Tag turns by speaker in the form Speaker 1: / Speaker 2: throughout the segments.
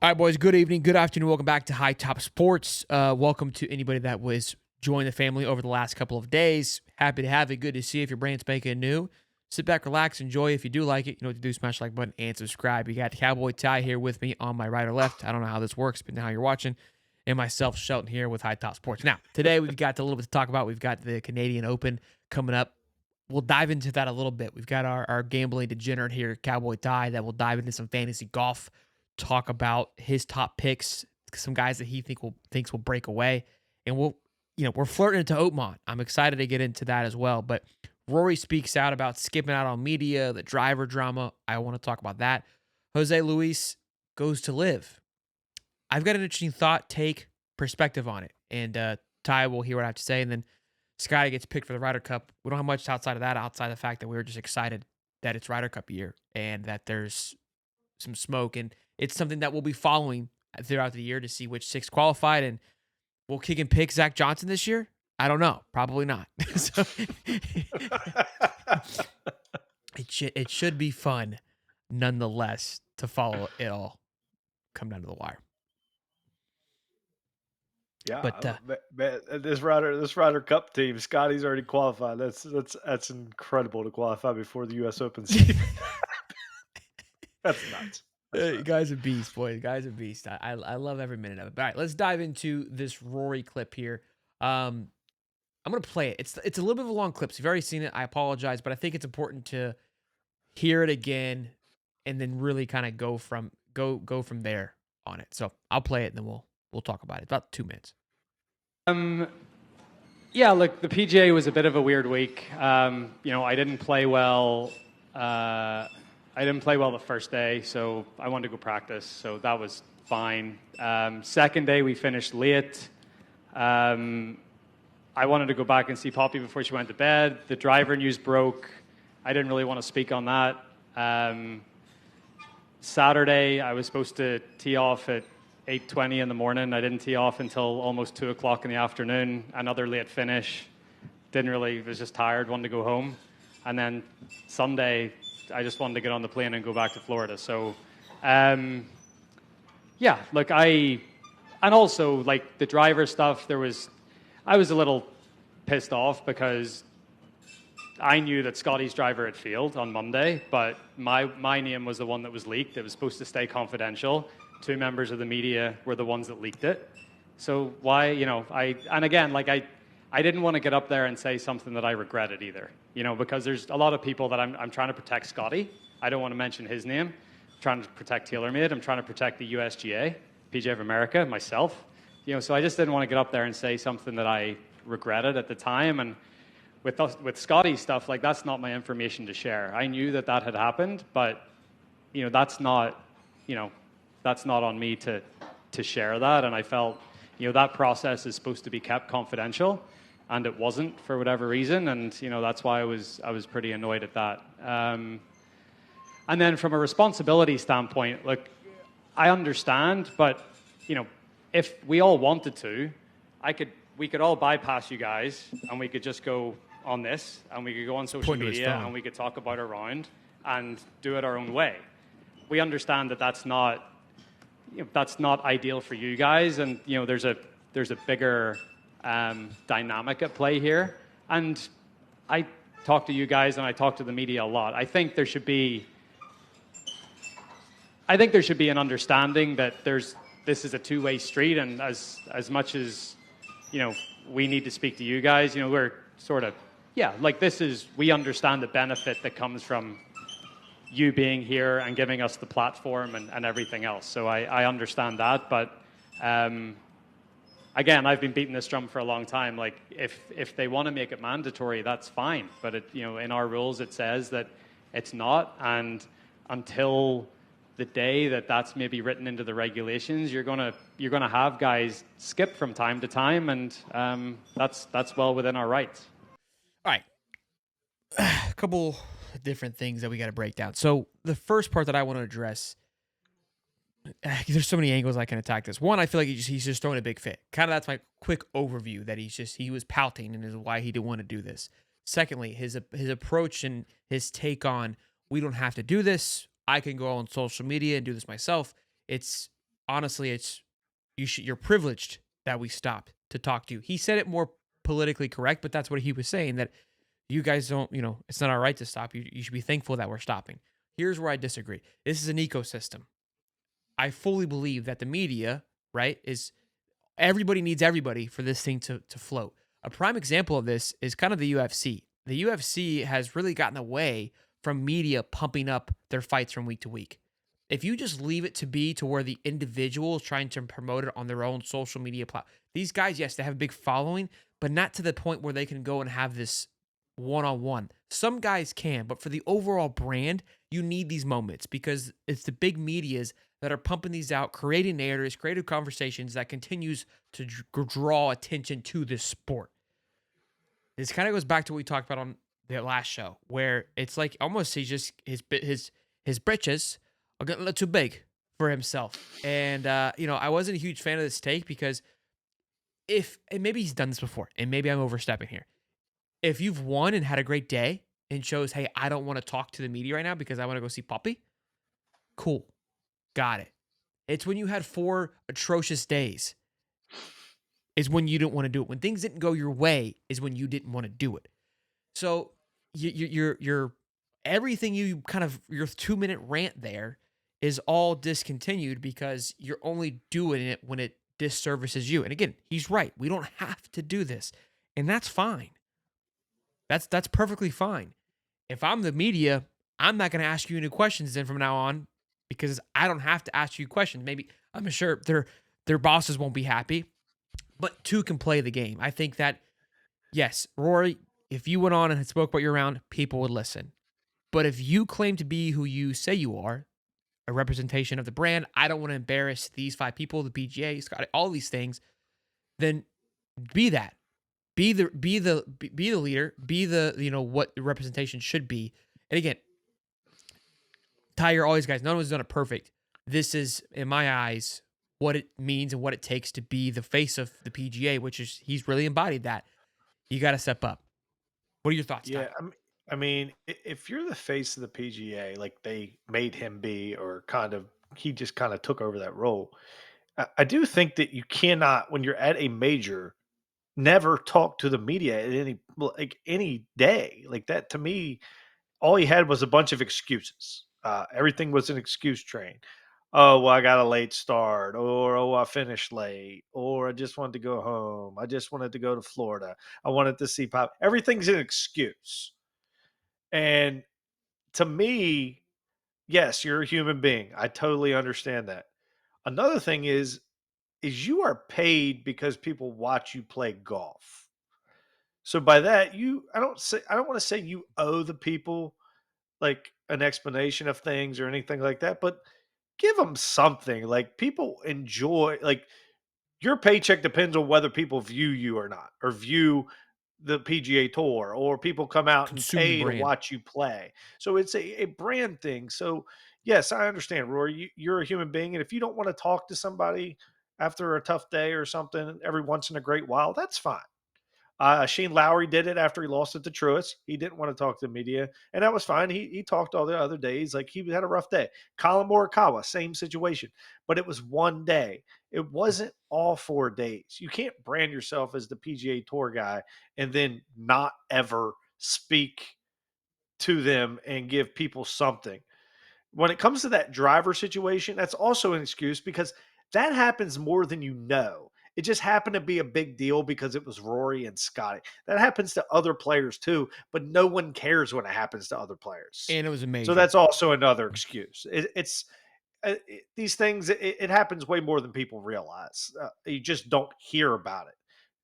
Speaker 1: All right, boys. Good evening, good afternoon. Welcome back to High Top Sports. Welcome to anybody that was joined the family over the last couple of days. Happy to have you. Good to see you. If your brain's spanking new, sit back, relax, enjoy. If you do like it, you know what to do. Smash the like button and subscribe. You got Cowboy Ty here with me on my right or left. I don't know how this works, but now you're watching. And myself, Shelton, here with High Top Sports. Now, today we've got a little bit to talk about. We've got the Canadian Open coming up. We'll dive into that a little bit. We've got our gambling degenerate here, Cowboy Ty, that will dive into some fantasy golf, talk about his top picks, some guys that he thinks will break away, and we're flirting into Oakmont. I'm excited to get into that as well. But Rory speaks out about skipping out on media, the driver drama. I want to talk about that. Jose Luis goes to LIV. I've got an interesting thought, take, perspective on it, and Ty will hear what I have to say, and then Scotty gets picked for the Ryder Cup. We don't have much outside of that, outside the fact that we were just excited that it's Ryder Cup year and that there's some smoke, and it's something that we'll be following throughout the year to see which six qualified. And will kick and pick Zach Johnson this year? I don't know. Probably not. So, it should be fun nonetheless to follow it all come down to the wire.
Speaker 2: Yeah,
Speaker 1: but
Speaker 2: this Ryder Cup team, Scotty's already qualified. That's incredible to qualify before the U.S. Open season. That's nuts.
Speaker 1: You guys are beast, boys. Guys are beast. I love every minute of it. All right, let's dive into this Rory clip here. I'm gonna play it. It's a little bit of a long clip. So if you've already seen it, I apologize, but I think it's important to hear it again and then really kind of go from there on it. So I'll play it and then we'll talk about it. About 2 minutes.
Speaker 3: Yeah, look, the PGA was a bit of a weird week. I didn't play well. I didn't play well the first day, so I wanted to go practice. So that was fine. Second day, we finished late. I wanted to go back and see Poppy before she went to bed. The driver news broke. I didn't really want to speak on that. Saturday, I was supposed to tee off at 8:20 in the morning. I didn't tee off until almost 2 o'clock in the afternoon. Another late finish. Was just tired, wanted to go home. And then Sunday, I just wanted to get on the plane and go back to Florida. So, and also like the driver stuff, I was a little pissed off because I knew that Scotty's driver had failed on Monday, but my name was the one that was leaked. It was supposed to stay confidential. 2 members of the media were the ones that leaked it. So why, I didn't want to get up there and say something that I regretted either, because there's a lot of people that I'm trying to protect Scotty. I don't want to mention his name. I'm trying to protect TaylorMade. I'm trying to protect the USGA, PGA of America, myself. So I just didn't want to get up there and say something that I regretted at the time. And with Scotty stuff, like that's not my information to share. I knew that had happened, but that's not on me to share that. And I felt that process is supposed to be kept confidential, and it wasn't for whatever reason. And that's why I was pretty annoyed at that. And then from a responsibility standpoint, look, I understand, but if we all wanted to, we could all bypass you guys, and we could just go on this, and we could go on social media, and we could talk about a round and do it our own way. We understand that that's not ideal for you guys, and there's a bigger dynamic at play here. And I talk to you guys and I talk to the media a lot. I think there should be an understanding that this is a two-way street, and as much as we need to speak to you guys, we're sort of we understand the benefit that comes from you being here and giving us the platform and everything else. So I understand that, but again, I've been beating this drum for a long time. Like if they want to make it mandatory, that's fine. But in our rules, it says that it's not. And until the day that's maybe written into the regulations, you're gonna have guys skip from time to time, and that's well within our rights.
Speaker 1: All right, a couple different things that we got to break down. So the first part that I want to address, there's so many angles I can attack this. One, I feel like he's just throwing a big fit. Kind of that's my quick overview, that he was pouting and is why he didn't want to do this. Secondly, his approach and his take on, we don't have to do this. I can go on social media and do this myself. It's honestly, you're privileged that we stopped to talk to you. He said it more politically correct, but that's what he was saying, that you guys don't, it's not our right to stop. You should be thankful that we're stopping. Here's where I disagree. This is an ecosystem. I fully believe that the media, right, is everybody needs everybody for this thing to float. A prime example of this is kind of the UFC. The UFC has really gotten away from media pumping up their fights from week to week. If you just leave it to be to where the individual is trying to promote it on their own social media platform, these guys, yes, they have a big following, but not to the point where they can go and have this one-on-one. Some guys can, but for the overall brand, you need these moments because it's the big medias that are pumping these out, creating narratives, creative conversations that continues to draw attention to this sport. This kind of goes back to what we talked about on the last show, where it's like almost he's just his britches are getting a little too big for himself. And I wasn't a huge fan of this take because and maybe he's done this before, and maybe I'm overstepping here. If you've won and had a great day and shows, hey, I don't want to talk to the media right now because I want to go see Puppy, cool. Got it. It's when you had 4 atrocious days is when you didn't want to do it. When things didn't go your way is when you didn't want to do it. So you're everything your 2-minute rant there is all discontinued because you're only doing it when it disservices you. And again, he's right. We don't have to do this. And that's fine. That's perfectly fine. If I'm the media, I'm not going to ask you any questions then from now on because I don't have to ask you questions. Maybe I'm sure their bosses won't be happy, but 2 can play the game. I think that, yes, Rory, if you went on and spoke about your round, people would listen. But if you claim to be who you say you are, a representation of the brand, I don't want to embarrass these 5 people, the PGA, Scott, all these things, then be that. Be the leader, be the what the representation should be. And again, Tiger, all these guys, no one's done it perfect. This is, in my eyes, what it means and what it takes to be the face of the PGA, which is he's really embodied that. You got to step up. What are your thoughts,
Speaker 2: Yeah,
Speaker 1: Ty?
Speaker 2: I mean, if you're the face of the PGA, like they made him be, or he just kind of took over that role. I do think that you cannot, when you're at a major, never talk to the media at any day like that. To me, all he had was a bunch of excuses. Everything was an excuse train. Oh, well, I got a late start, or oh, I finished late, or I just wanted to go home. I just wanted to go to Florida. I wanted to see Pop. Everything's an excuse. And to me, yes, you're a human being. I totally understand that. Another thing is you are paid because people watch you play golf. So by that, I don't want to say you owe the people like an explanation of things or anything like that, but give them something. Like people enjoy, like your paycheck depends on whether people view you or not, or view the PGA Tour, or people come out and
Speaker 1: Consume the
Speaker 2: pay to
Speaker 1: brand.
Speaker 2: watch you play. So it's a brand thing. So yes, I understand, Rory. You're a human being, and if you don't want to talk to somebody after a tough day or something every once in a great while, that's fine. Shane Lowry did it after he lost it to Truist. He didn't want to talk to the media, and that was fine. He talked all the other days like he had a rough day. Colin Morikawa, same situation, but it was one day. It wasn't all 4 days. You can't brand yourself as the PGA Tour guy and then not ever speak to them and give people something. When it comes to that driver situation, that's also an excuse because that happens more than you know. It just happened to be a big deal because it was Rory and Scotty. That happens to other players too, but no one cares when it happens to other players.
Speaker 1: And it was a
Speaker 2: So
Speaker 1: major.
Speaker 2: that's also another excuse. These things. It happens way more than people realize. You just don't hear about it.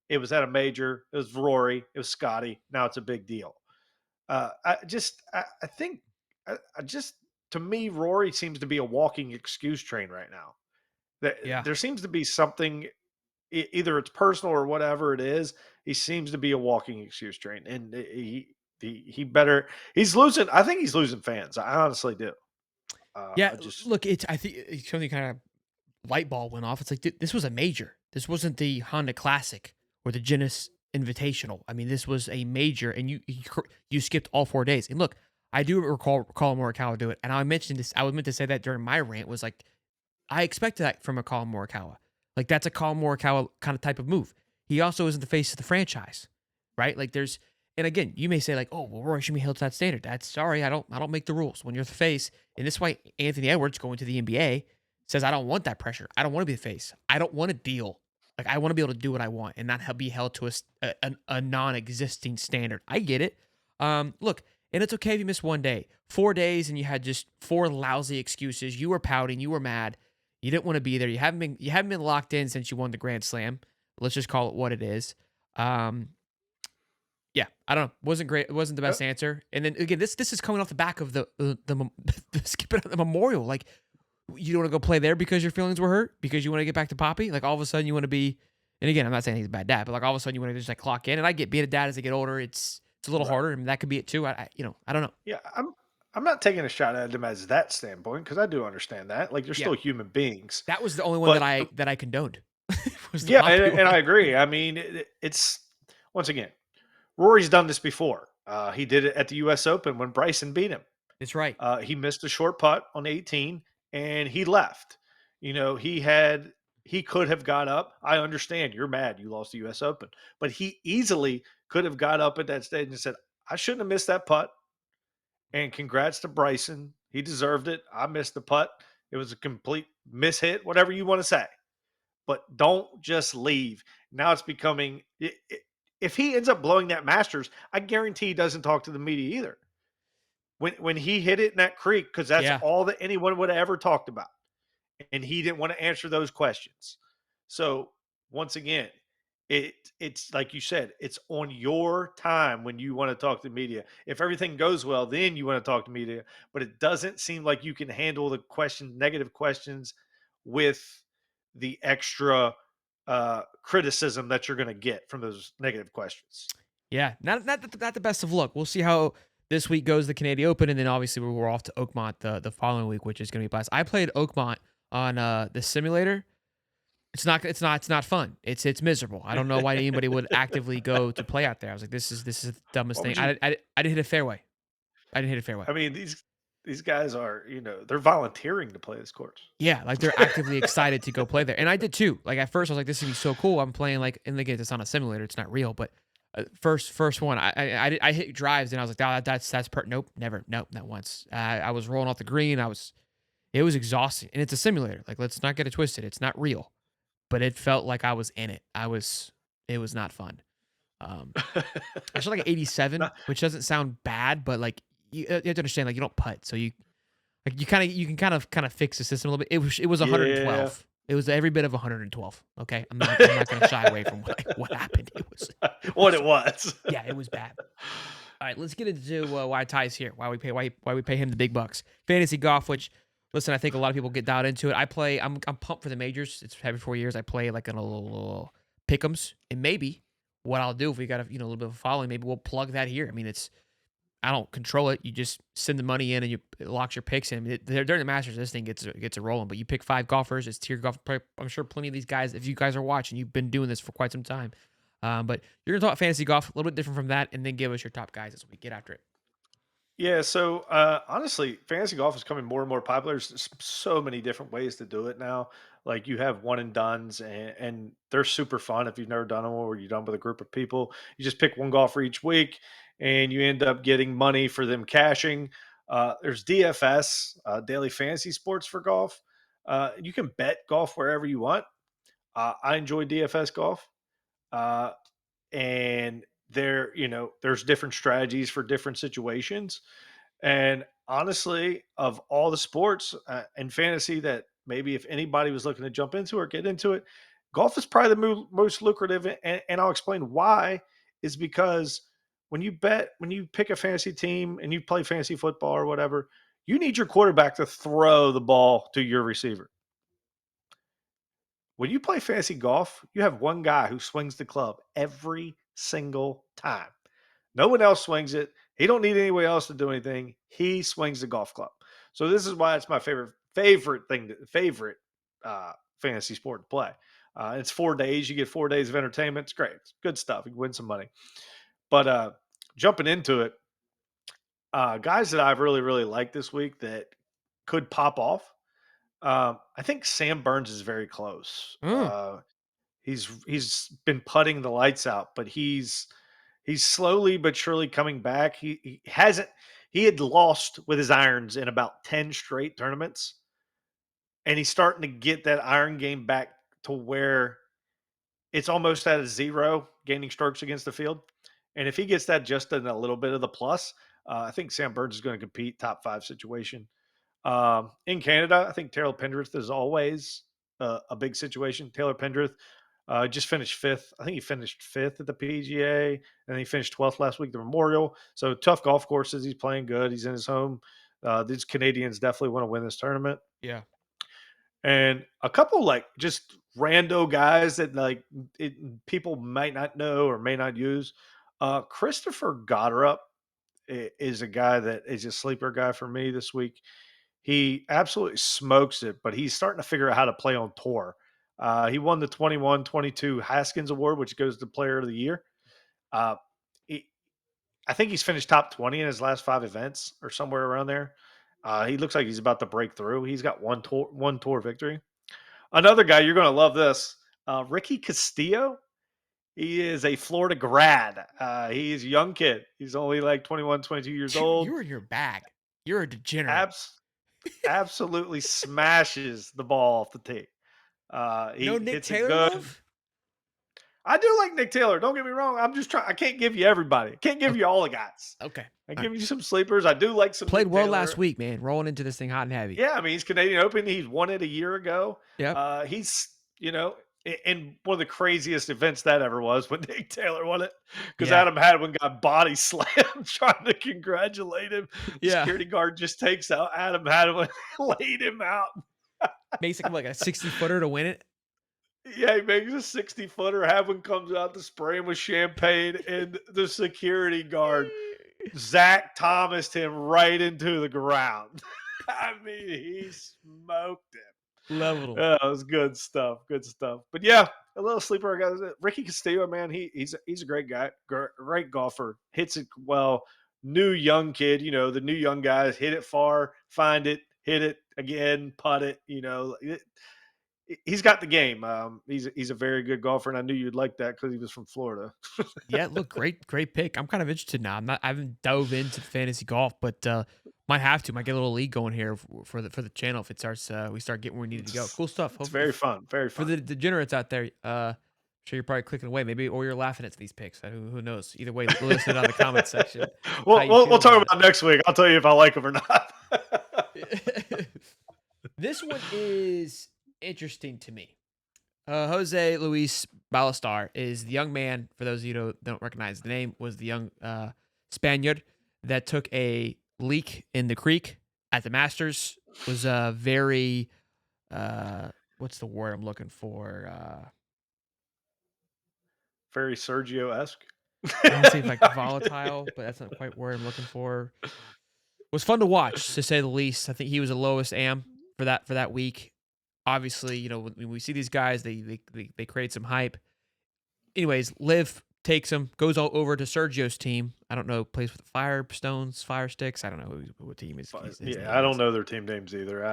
Speaker 2: It was at a major. It was Rory. It was Scotty. Now it's a big deal. I think, I just to me, Rory seems to be a walking excuse train right now.
Speaker 1: Yeah.
Speaker 2: There seems to be something, either it's personal or whatever it is. He seems to be a walking excuse train, and he better. He's losing. I think he's losing fans. I honestly do.
Speaker 1: Yeah.
Speaker 2: I just
Speaker 1: Look, I think it's something kind of light bulb went off. It's like this was a major. This wasn't the Honda Classic or the Guinness Invitational. I mean, this was a major, and you skipped all 4 days. And look, I do recall Colin Morikawa do it, and I mentioned this. I was meant to say that during my rant was like I expected that from a Colin Morikawa. Like that's a Colin Morikawa kind of type of move. He also isn't the face of the franchise, right? Like there's, and again, you may say like, oh, well, Roy shouldn't be held to that standard. That's sorry, I don't make the rules. When you're the face, and this is why Anthony Edwards going to the NBA says I don't want that pressure. I don't want to be the face. I don't want to deal. Like I want to be able to do what I want and not be held to a non-existing standard. I get it. Look, and it's okay if you miss one day, 4 days, and you had just 4 lousy excuses. You were pouting. You were mad. You didn't want to be there. You haven't been locked in since you won the Grand Slam. Let's just call it what it is. Yeah, I don't know. Wasn't great. It wasn't the best answer. And then again, this is coming off the back of the skipping the Memorial. Like you don't want to go play there because your feelings were hurt because you want to get back to Poppy. Like all of a sudden you want to be. And again, I'm not saying he's a bad dad, but like all of a sudden you want to just like clock in. And I get being a dad as I get older. It's a little harder. I mean, that could be it too. I don't know.
Speaker 2: Yeah, I'm not taking a shot at him as that standpoint because I do understand that. Like, they're
Speaker 1: Yeah,
Speaker 2: still human beings.
Speaker 1: that was the only one
Speaker 2: But
Speaker 1: that I condoned. Was the
Speaker 2: yeah,
Speaker 1: Poppy
Speaker 2: and
Speaker 1: one.
Speaker 2: I agree. I mean, it's once again, Rory's done this before. He did it at the U.S. Open when Bryson beat him.
Speaker 1: It's right.
Speaker 2: He missed a short putt on 18 and he left. He could have got up. I understand you're mad you lost the US Open, but he easily could have got up at that stage and said, I shouldn't have missed that putt. And congrats to Bryson. He deserved it. I missed the putt. It was a complete mishit, whatever you want to say. But don't just leave. Now it's becoming if he ends up blowing that Masters, I guarantee he doesn't talk to the media either when he hit it in that creek, because that's
Speaker 1: Yeah.
Speaker 2: all that anyone would have ever talked about. And he didn't want to answer those questions. So once again, it's like you said, it's on your time when you want to talk to media. If everything goes well, then you want to talk to media. But it doesn't seem like you can handle the negative questions with the extra criticism that you're going to get from those negative questions.
Speaker 1: Yeah, not the best of luck. We'll see how this week goes, the Canadian Open, and then obviously we're off to Oakmont the following week, which is going to be blast. I played Oakmont on the simulator. It's not fun. It's miserable. I don't know why anybody would actively go to play out there. I was like, this is the dumbest
Speaker 2: What
Speaker 1: thing.
Speaker 2: would you?
Speaker 1: I didn't hit a fairway. I didn't hit a fairway.
Speaker 2: I mean, these guys are, they're volunteering to play this course.
Speaker 1: Yeah, like they're actively excited to go play there, and I did too. Like at first, I was like, "This would be so cool." I'm playing like, and again, it's on a simulator; it's not real. But first one, I hit drives, and I was like, "Oh, that's nope, never, nope, not once." I was rolling off the green. It was exhausting, and it's a simulator. Like, let's not get it twisted; it's not real, but it felt like I was in it. It was not fun. Um, I shot like an 87,
Speaker 2: Not-
Speaker 1: which doesn't sound bad, but like you have to understand, like you don't putt, so you can kind of fix the system a little bit. It was
Speaker 2: yeah.
Speaker 1: 112. It was every bit of 112. Okay, I'm not going to shy away from what happened. It
Speaker 2: What
Speaker 1: was
Speaker 2: it was.
Speaker 1: yeah, it was bad. All right, let's get into why Ty's here. Why we pay him the big bucks. Fantasy golf, which listen, I think a lot of people get dialed into it. I'm pumped for the majors. It's every 4 years. I play like in a little pick'ems, and maybe what I'll do if we got a little bit of a following, maybe we'll plug that here. I mean, I don't control it. You just send the money in and it locks your picks in. During the Masters, this thing gets it rolling. But you pick 5 golfers. It's tier golf. I'm sure plenty of these guys, if you guys are watching, you've been doing this for quite some time. But you're going to talk fantasy golf, a little bit different from that, and then give us your top guys as we get after it.
Speaker 2: Yeah, so honestly, fantasy golf is becoming more and more popular. There's so many different ways to do it now. Like you have one and dones, and they're super fun if you've never done them or you're done with a group of people. You just pick one golfer each week, and you end up getting money for them cashing. There's DFS, daily fantasy sports for golf. You can bet golf wherever you want. I enjoy DFS golf. Uh, and there's different strategies for different situations. And honestly, of all the sports and fantasy that maybe if anybody was looking to jump into or get into it, golf is probably the most lucrative. And I'll explain why. Is because when you pick a fantasy team and you play fantasy football or whatever, you need your quarterback to throw the ball to your receiver. When you play fantasy golf, you have one guy who swings the club every single time. No one else swings it. He don't need anybody else to do anything. He swings the golf club. So this is why it's my favorite fantasy sport to play. It's 4 days. You get 4 days of entertainment. It's great. It's good stuff. You can win some money. But jumping into it, guys that I've really liked this week that could pop off. I think Sam Burns is very close.
Speaker 1: Mm.
Speaker 2: He's been putting the lights out, but he's slowly but surely coming back. He hasn't he had lost with his irons in about 10 straight tournaments, and he's starting to get that iron game back to where it's almost at a zero gaining strokes against the field. And if he gets that just in a little bit of the plus, I think Sam Burns is going to compete top five situation. In Canada, I think Taylor Pendrith is always a big situation. Taylor Pendrith just finished fifth. I think he finished fifth at the PGA, and he finished 12th last week, the Memorial. So tough golf courses. He's playing good. He's in his home. These Canadians definitely want to win this tournament.
Speaker 1: Yeah.
Speaker 2: And a couple like just rando guys that people might not know or may not use. Christopher Goddard is a guy that is a sleeper guy for me this week. He absolutely smokes it, but he's starting to figure out how to play on tour. He won the 21-22 Haskins Award, which goes to Player of the Year. Uh, he, I think he's finished top 20 in his last 5 events or somewhere around there. He looks like he's about to break through. He's got one tour victory. Another guy, you're going to love this. Ricky Castillo. He is a Florida grad. He's a young kid. He's only like 21, 22 years old.
Speaker 1: You're in your bag. You're a degenerate.
Speaker 2: Absolutely smashes the ball off the tee. He
Speaker 1: No Nick
Speaker 2: hits
Speaker 1: Taylor
Speaker 2: it good.
Speaker 1: love?
Speaker 2: I do like Nick Taylor. Don't get me wrong. I'm just trying. I can't give you everybody. I can't give you all the guys.
Speaker 1: Okay.
Speaker 2: I
Speaker 1: All
Speaker 2: give
Speaker 1: right.
Speaker 2: you some sleepers. I do like some.
Speaker 1: Played
Speaker 2: Nick
Speaker 1: well
Speaker 2: Taylor.
Speaker 1: last week, man. Rolling into this thing hot and heavy.
Speaker 2: Yeah, I mean he's Canadian Open. He's won it a year ago.
Speaker 1: Yep.
Speaker 2: He's in one of the craziest events that ever was when Nick Taylor won it because
Speaker 1: Yeah.
Speaker 2: Adam Hadwin got body slammed trying to congratulate him. The
Speaker 1: Yeah.
Speaker 2: security guard just takes out Adam Hadwin, laid him out.
Speaker 1: Makes like a 60-footer to win it.
Speaker 2: Yeah, he makes a 60-footer. Hadwin comes out to spray him with champagne, and the security guard Zach Thomased him right into the ground. I mean, he smoked him.
Speaker 1: Leveled him.
Speaker 2: Yeah, it was good stuff. Good stuff. But yeah, a little sleeper guy. Ricky Castillo, man, he's a great guy, great golfer. Hits it well. New young kid, the new young guys hit it far, find it, hit it again, putt it. He's got the game. He's a very good golfer, and I knew you'd like that because he was from Florida.
Speaker 1: Yeah, look, great pick. I'm kind of interested now. I haven't dove into fantasy golf, but might have to. Might get a little league going here for the channel if it starts. We start getting where we need to go. Cool stuff.
Speaker 2: It's very fun. Very
Speaker 1: For
Speaker 2: fun.
Speaker 1: the degenerates out there. I'm sure you're probably clicking away, maybe, or you're laughing at these picks. Who knows? Either way, listen down in the comment section.
Speaker 2: We'll talk about next week. I'll tell you if I like him or not.
Speaker 1: This one is interesting to me. Jose Luis Ballestar is the young man, for those of you who don't recognize the name, was the young Spaniard that took a leak in the creek at the Masters. Was very, what's the word I'm looking for?
Speaker 2: Very Sergio-esque.
Speaker 1: I don't say like volatile, but that's not quite the word I'm looking for. Was fun to watch, to say the least. I think he was the lowest AM for that week. Obviously, when we see these guys, they create some hype. Anyways, LIV takes him, goes all over to Sergio's team. I don't know, plays with Firestones, Fire Sticks. I don't know what team is.
Speaker 2: I don't know their team names either.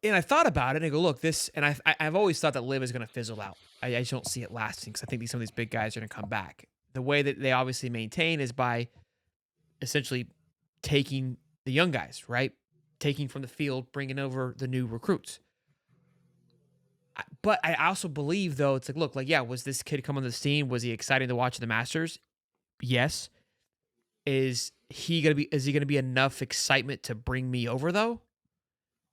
Speaker 1: And I thought about it and I go, look, this, and I've always thought that LIV is going to fizzle out. I just don't see it lasting because I think some of these big guys are going to come back. The way that they obviously maintain is by essentially taking the young guys, right? Taking from the field, bringing over the new recruits. But I also believe, though, it's like, look, like, yeah, was this kid come on the scene? Was he exciting to watch the Masters? Yes. Is he gonna be enough excitement to bring me over, though?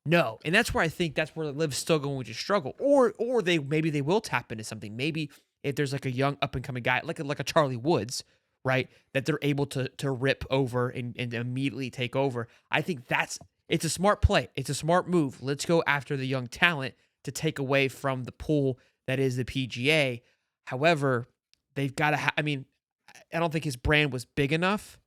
Speaker 1: No. And that's where I think that's where LIV's still going to struggle. Or maybe they will tap into something. Maybe if there's like a young up and coming guy, like a Charlie Woods, right, that they're able to rip over and immediately take over. I think it's a smart play. It's a smart move. Let's go after the young talent to take away from the pool that is the PGA. However, they've got to I don't think his brand was big enough.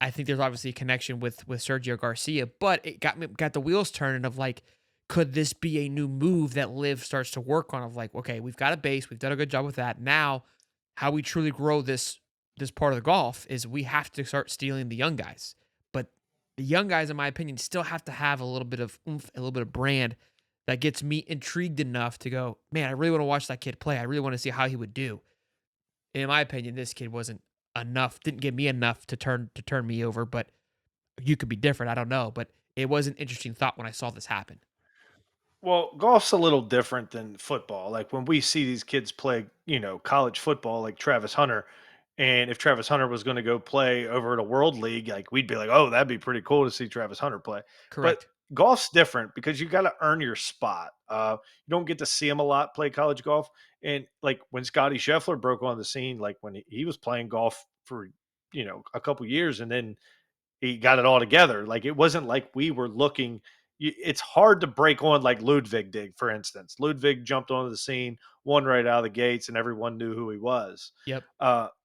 Speaker 1: I think there's obviously a connection with Sergio Garcia, but it got the wheels turning of like, could this be a new move that LIV starts to work on of like, okay, we've got a base. We've done a good job with that. Now, how we truly grow this part of the golf is we have to start stealing the young guys. But The young guys, in my opinion, still have to have a little bit of oomph, a little bit of brand that gets me intrigued enough to go, man, I really want to watch that kid play. I really want to see how he would do. In my opinion, this kid wasn't enough, didn't give me enough to turn me over, but you could be different. I don't know. But it was an interesting thought when I saw this happen.
Speaker 2: Well, golf's a little different than football. Like when we see these kids play, college football, like Travis Hunter, and if Travis Hunter was going to go play over at a world league, like we'd be like, oh, that'd be pretty cool to see Travis Hunter play. But
Speaker 1: Correct.
Speaker 2: golf's different because you got to earn your spot. You don't get to see him a lot play college golf. And like when Scotty Scheffler broke on the scene, like when he was playing golf for, a couple years and then he got it all together. Like it wasn't like we were looking. It's hard to break on like Ludwig did, for instance. Ludwig jumped onto the scene, won right out of the gates, and everyone knew who he was.
Speaker 1: Yep.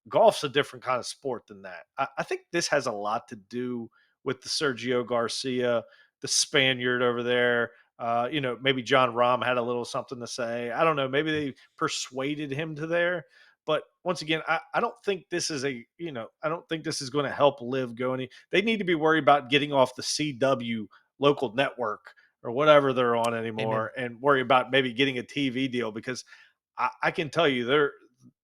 Speaker 2: Golf's a different kind of sport than that. I think this has a lot to do with the Sergio Garcia, the Spaniard over there. Maybe John Rahm had a little something to say. I don't know. Maybe they persuaded him to there. But once again, I don't think this is I don't think this is going to help Live go any. They need to be worried about getting off the CW local network or whatever they're on
Speaker 1: Amen.
Speaker 2: anymore and worry about maybe getting a TV deal because I can tell you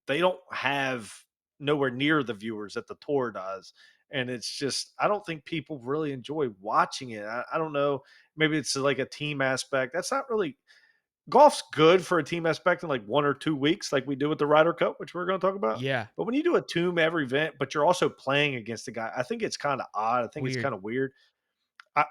Speaker 2: they don't have nowhere near the viewers that the tour does. And it's just I don't think people really enjoy watching it. I don't know. Maybe it's like a team aspect. That's not really golf's good for a team aspect in like 1 or 2 weeks, like we do with the Ryder Cup, which we're going to talk about.
Speaker 1: Yeah.
Speaker 2: But when you do a team every event, but you're also playing against a guy, I think it's kind of odd. I think it's
Speaker 1: Weird.
Speaker 2: kind of weird.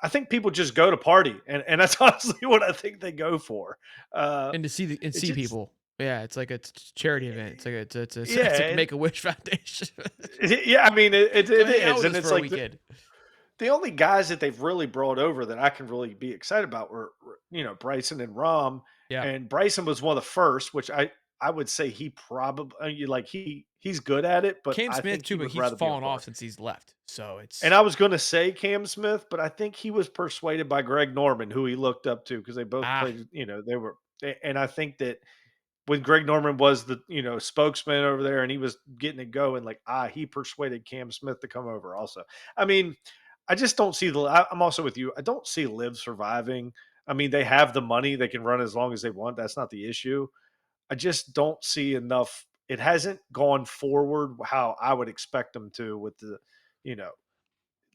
Speaker 2: I think people just go to party, and that's honestly what I think they go for. Uh,
Speaker 1: And to see
Speaker 2: it
Speaker 1: see
Speaker 2: just,
Speaker 1: people. Yeah, it's like a charity event. It's like it's like
Speaker 2: yeah,
Speaker 1: Make a Wish Foundation.
Speaker 2: yeah. I mean, it
Speaker 1: Come hang out
Speaker 2: is,
Speaker 1: with
Speaker 2: and
Speaker 1: us
Speaker 2: it's
Speaker 1: for a
Speaker 2: like
Speaker 1: weekend.
Speaker 2: the only guys that they've really brought over that I can really be excited about were Bryson and Rom,
Speaker 1: Yeah.
Speaker 2: and Bryson was one of the first, which I would say he probably like he's good at it, but
Speaker 1: Cam
Speaker 2: I
Speaker 1: Smith
Speaker 2: think
Speaker 1: too,
Speaker 2: he
Speaker 1: but
Speaker 2: would
Speaker 1: he's
Speaker 2: rather be on
Speaker 1: fallen
Speaker 2: tour.
Speaker 1: off since he's left. So
Speaker 2: And
Speaker 1: it's
Speaker 2: I was going to say Cam Smith, but I think he was persuaded by Greg Norman, who he looked up to because they both
Speaker 1: ah,
Speaker 2: played. They were, and I think that when Greg Norman was the spokesman over there and he was getting it going, like he persuaded Cam Smith to come over. Also, I mean, I just don't see the. I'm also with you. I don't see Liv surviving. I mean, they have the money; they can run as long as they want. That's not the issue. I just don't see enough. It hasn't gone forward how I would expect them to with the, you know,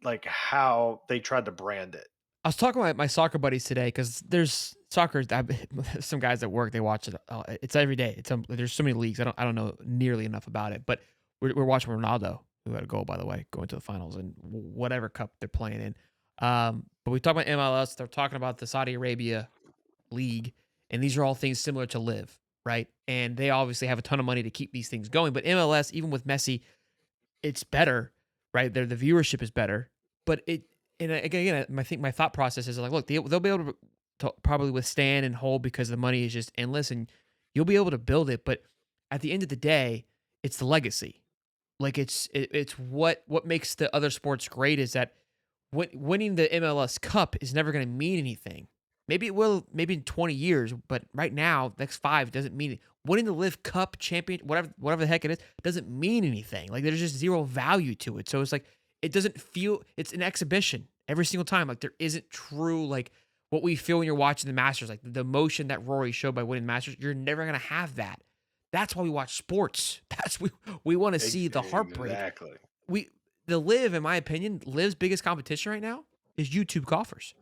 Speaker 2: like how they tried to brand it.
Speaker 1: I was talking with my soccer buddies today because there's soccer. Some guys at work they watch it. It's every day. There's so many leagues. I don't know nearly enough about it, but we're watching Ronaldo, who had a goal by the way, going to the finals and whatever cup they're playing in. But we talk about MLS. They're talking about the Saudi Arabia league, and these are all things similar to Live, right? And they obviously have a ton of money to keep these things going. But MLS, even with Messi, it's better, right? The viewership is better, but and again, I think my thought process is like, look, they'll be able to probably withstand and hold because the money is just endless, and you'll be able to build it. But at the end of the day, it's the legacy. Like it's what makes the other sports great is that winning the MLS Cup is never going to mean anything. Maybe it will, maybe in 20 years, but right now, next 5 doesn't mean it. Winning the Live Cup champion, whatever the heck it is, doesn't mean anything. Like there's just zero value to it. So it's like it doesn't feel. It's an exhibition every single time. Like there isn't true like what we feel when you're watching the Masters, like the emotion that Rory showed by winning the Masters. You're never gonna have that. That's why we watch sports. We want to see the heartbreak.
Speaker 2: Exactly.
Speaker 1: We the Live, in my opinion, Live's biggest competition right now is YouTube golfers.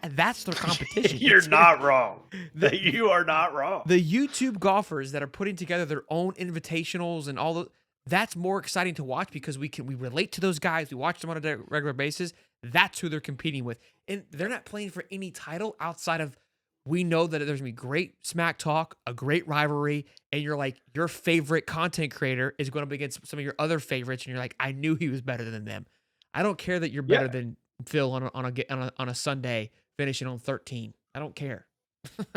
Speaker 1: That's their competition.
Speaker 2: You're not wrong.
Speaker 1: the
Speaker 2: You are not wrong.
Speaker 1: the YouTube golfers that are putting together their own invitationals and all the that's more exciting to watch because we relate to those guys. We watch them on a regular basis. That's who they're competing with, and they're not playing for any title outside of. We know that there's gonna be great smack talk, a great rivalry, and you're like your favorite content creator is going to be against some of your other favorites, and you're like, I knew he was better than them. I don't care that you're
Speaker 2: Yeah.
Speaker 1: better than Phil on a Sunday finishing on 13. I don't care.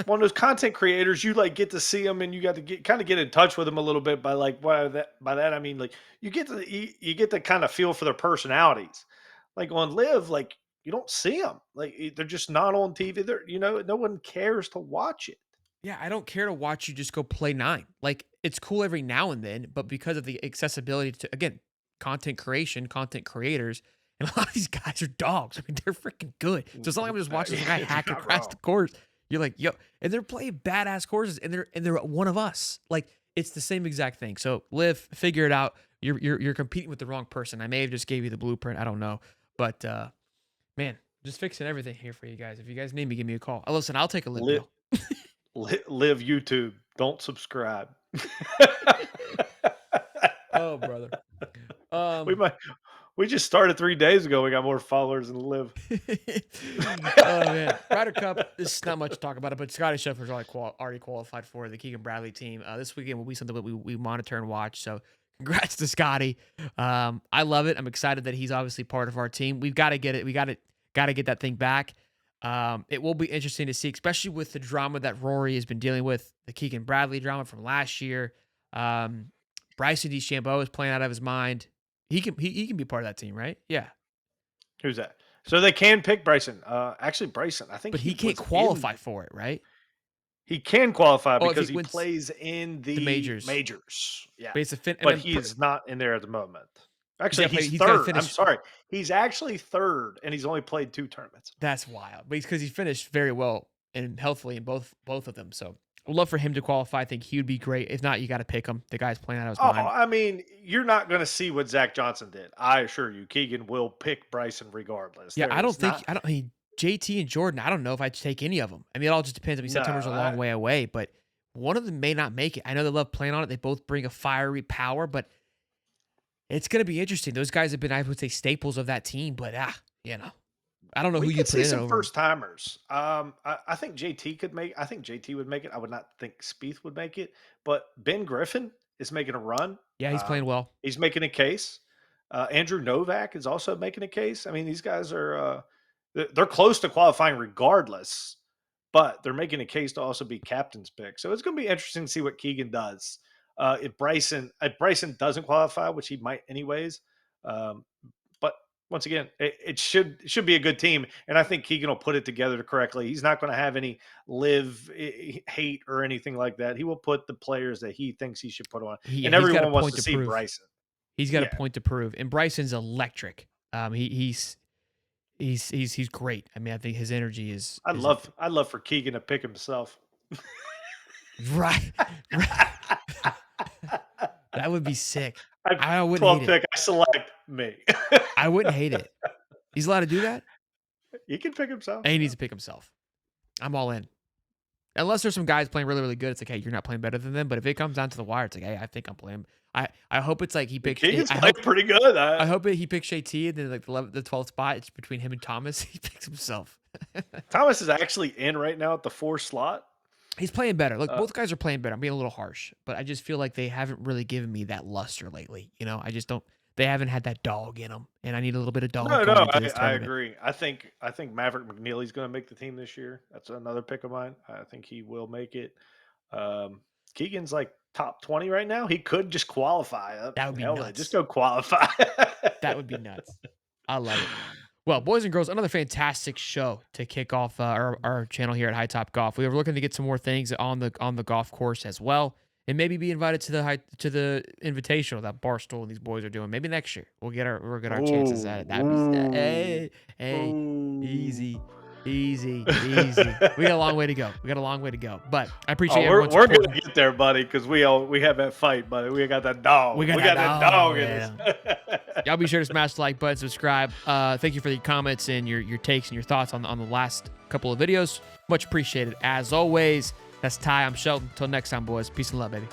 Speaker 2: Well, those content creators, you like get to see them, and you got to get kind of get in touch with them a little bit by like by that I mean like you get to kind of feel for their personalities. Like on Live, like you don't see them, like they're just not on TV. They're no one cares to watch it.
Speaker 1: Yeah, I don't care to watch you just go play 9. Like, it's cool every now and then, but because of the accessibility to, again, content creation, content creators, And a lot of these guys are dogs. I mean, they're freaking good. So it's not like I'm just watching this guy hack
Speaker 2: You're not
Speaker 1: across
Speaker 2: wrong.
Speaker 1: the course. You're like, yo, and they're playing badass courses, and they're one of us. Like, it's the same exact thing. So LIV, figure it out. You're competing with the wrong person. I may have just gave you the blueprint. I don't know, but man, just fixing everything here for you guys. If you guys need me, give me a call. Listen, I'll take a LIV
Speaker 2: Live,
Speaker 1: deal.
Speaker 2: live YouTube. Don't subscribe.
Speaker 1: Oh, brother.
Speaker 2: We just started 3 days ago. We got more followers than Live.
Speaker 1: Oh man, Ryder Cup. This is not much to talk about it, but Scotty Scheffler's already qualified for the Keegan Bradley team. This weekend will be something that we monitor and watch. So congrats to Scotty. I love it. I'm excited that he's obviously part of our team. We've got to get it. We got to get that thing back. It will be interesting to see, especially with the drama that Rory has been dealing with, the Keegan Bradley drama from last year. Bryson DeChambeau is playing out of his mind. He can be part of that team, right? Yeah.
Speaker 2: Who's that? So they can pick Bryson. Actually, Bryson. I think,
Speaker 1: But he can't qualify for it, right?
Speaker 2: He can qualify
Speaker 1: Oh, if
Speaker 2: because
Speaker 1: he
Speaker 2: he
Speaker 1: wins
Speaker 2: plays in the
Speaker 1: majors.
Speaker 2: Yeah,
Speaker 1: But it's a
Speaker 2: but he is not in there at the moment. Actually,
Speaker 1: gotta play-
Speaker 2: he's
Speaker 1: he's gotta
Speaker 2: third. I'm
Speaker 1: finish-
Speaker 2: sorry. He's actually third, and he's only played 2 tournaments.
Speaker 1: That's wild. But because he finished very well and healthily in both of them. So I'd love for him to qualify. I think he would be great. If not, you got to pick him. The guy's playing out of his
Speaker 2: Oh,
Speaker 1: mind.
Speaker 2: I mean, you're not going to see what Zach Johnson did. I assure you, Keegan will pick Bryson regardless.
Speaker 1: Yeah,
Speaker 2: There
Speaker 1: I don't
Speaker 2: is
Speaker 1: think
Speaker 2: not-
Speaker 1: I mean JT and Jordan. I don't know if I'd take any of them. I mean, it all just depends. I mean, September's a
Speaker 2: No,
Speaker 1: long way away, but one of them may not make it. I know they love playing on it. They both bring a fiery power, but it's going to be interesting. Those guys have been, I would say, staples of that team. But I don't know who
Speaker 2: we
Speaker 1: you
Speaker 2: could
Speaker 1: put
Speaker 2: see
Speaker 1: in
Speaker 2: some
Speaker 1: over.
Speaker 2: first timers. I think JT could make. I think JT would make it. I would not think Spieth would make it, but Ben Griffin is making a run.
Speaker 1: Yeah, he's playing well.
Speaker 2: He's making a case. Andrew Novak is also making a case. I mean, these guys are they're close to qualifying regardless, but they're making a case to also be captain's pick. So it's going to be interesting to see what Keegan does. If Bryson doesn't qualify, which he might anyways, but once again, it should be a good team, and I think Keegan will put it together correctly. He's not going to have any live hate or anything like that. He will put the players that he thinks he should put on, and
Speaker 1: He's got a
Speaker 2: everyone wants
Speaker 1: point
Speaker 2: to
Speaker 1: to
Speaker 2: see
Speaker 1: prove.
Speaker 2: Bryson.
Speaker 1: He's got
Speaker 2: Yeah.
Speaker 1: a point to prove, and Bryson's electric. He's great. I mean, I think his energy is.
Speaker 2: I'd love for Keegan to pick himself.
Speaker 1: Right. That would be sick. I wouldn't
Speaker 2: 12
Speaker 1: hate
Speaker 2: pick. I select me.
Speaker 1: I wouldn't hate it. He's allowed to do that.
Speaker 2: He can pick himself.
Speaker 1: And he needs to pick himself. I'm all in. Unless there's some guys playing really, really good, it's like, hey, you're not playing better than them. But if it comes down to the wire, it's like, hey, I think I'm playing. I hope it's like he picks.
Speaker 2: Keegan's
Speaker 1: I
Speaker 2: playing
Speaker 1: hope,
Speaker 2: pretty good.
Speaker 1: I hope he picks JT, and then like the 12th spot, it's between him and Thomas. He picks himself.
Speaker 2: Thomas is actually in right now at the 4 slot.
Speaker 1: He's playing better. Look, both guys are playing better. I'm being a little harsh, but I just feel like they haven't really given me that luster lately. I just don't. They haven't had that dog in them, and I need a little bit of dog.
Speaker 2: No,
Speaker 1: going into this
Speaker 2: I
Speaker 1: tournament.
Speaker 2: agree. I think Maverick McNeely's going to make the team this year. That's another pick of mine. I think he will make it. Keegan's like top 20 right now. He could just qualify.
Speaker 1: That would be nuts.
Speaker 2: Just go qualify.
Speaker 1: That would be nuts. I love it. Well, boys and girls, another fantastic show to kick off our channel here at High Top Golf. We are looking to get some more things on the golf course as well, and maybe be invited to the invitational that Barstool and these boys are doing. Maybe next year we'll get our chances at it. That'd be easy. We got a long way to go. But I appreciate everyone's
Speaker 2: we're
Speaker 1: support.
Speaker 2: gonna get there, buddy, because we have that fight, buddy. We got that dog.
Speaker 1: We got
Speaker 2: that dog in
Speaker 1: yeah.
Speaker 2: us.
Speaker 1: Y'all be sure to smash the like button, subscribe. Thank you for the comments and your takes and your thoughts on the last couple of videos. Much appreciated. As always, that's Ty. I'm Shelton. Until next time, boys. Peace and love, baby.